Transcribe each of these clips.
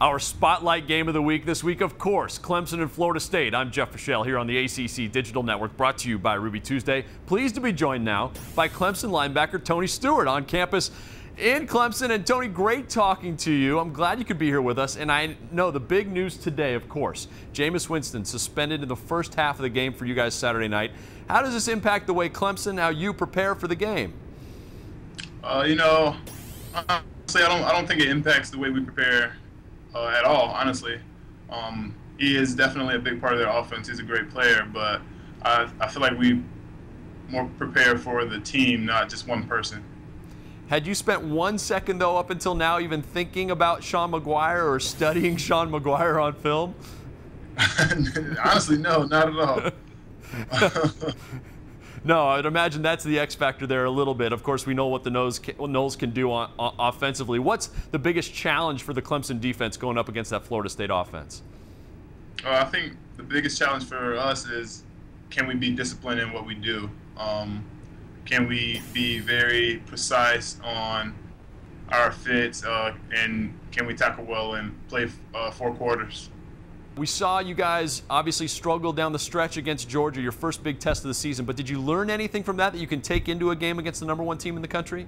Our spotlight game of the week this week, of course, Clemson and Florida State. I'm Jeff Fischel here on the ACC Digital Network, brought to you by Ruby Tuesday. Pleased to be joined now by Clemson linebacker Tony Steward on campus in Clemson. And Tony, great talking to you. I'm glad you could be here with us. And I know the big news today, of course, Jameis Winston suspended in the first half of the game for you guys Saturday night. How does this impact the way Clemson, how you prepare for the game? Honestly, I don't think it impacts the way we prepare at all, honestly. He is definitely a big part of their offense. He's a great player, but I feel like we more prepare for the team, not just one person. Had you spent 1 second, though, up until now, even thinking about Sean McGuire or studying Sean McGuire on film? Honestly, no, not at all. No, I'd imagine that's the X factor there a little bit. Of course, we know what the Noles can do offensively. What's the biggest challenge for the Clemson defense going up against that Florida State offense? I think the biggest challenge for us is, can we be disciplined in what we do? Can we be very precise on our fits, and can we tackle well and play 4 quarters? We saw you guys obviously struggle down the stretch against Georgia, your first big test of the season, but did you learn anything from that you can take into a game against the #1 team in the country?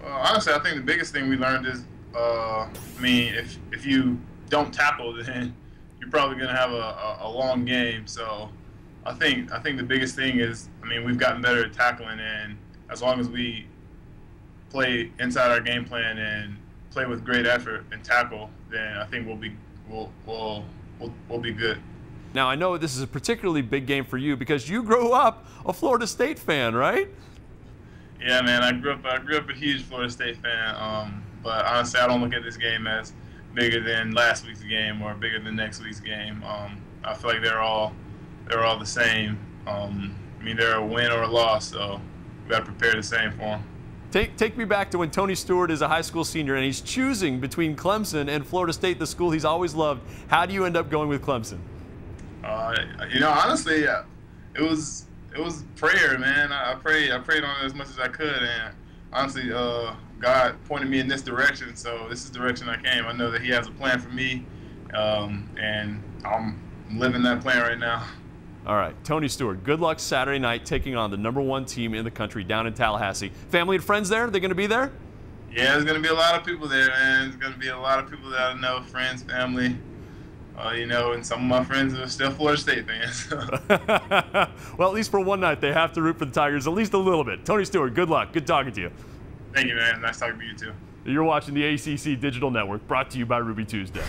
Honestly, I think the biggest thing we learned is, if you don't tackle, then you're probably going to have a long game. So I think the biggest thing is, we've gotten better at tackling, and as long as we play inside our game plan and play with great effort and tackle, then I think we'll be good. Now, I know this is a particularly big game for you because you grew up a Florida State fan, right? Yeah, man. I grew up a huge Florida State fan. But honestly, I don't look at this game as bigger than last week's game or bigger than next week's game. I feel like they're all the same. They're a win or a loss, so we got to prepare the same for them. Take me back to when Tony Steward is a high school senior and he's choosing between Clemson and Florida State, the school he's always loved. How do you end up going with Clemson? Honestly, it was prayer, man. I prayed on it as much as I could, and honestly, God pointed me in this direction, so this is the direction I came. I know that He has a plan for me, and I'm living that plan right now. All right, Tony Steward, good luck Saturday night taking on the #1 team in the country down in Tallahassee. Family and friends there? They're going to be there? Yeah, there's going to be a lot of people there, man. There's going to be a lot of people that I know, friends, family, and some of my friends are still Florida State fans. Well, at least for one night, they have to root for the Tigers at least a little bit. Tony Steward, good luck. Good talking to you. Thank you, man. Nice talking to you, too. You're watching the ACC Digital Network, brought to you by Ruby Tuesday.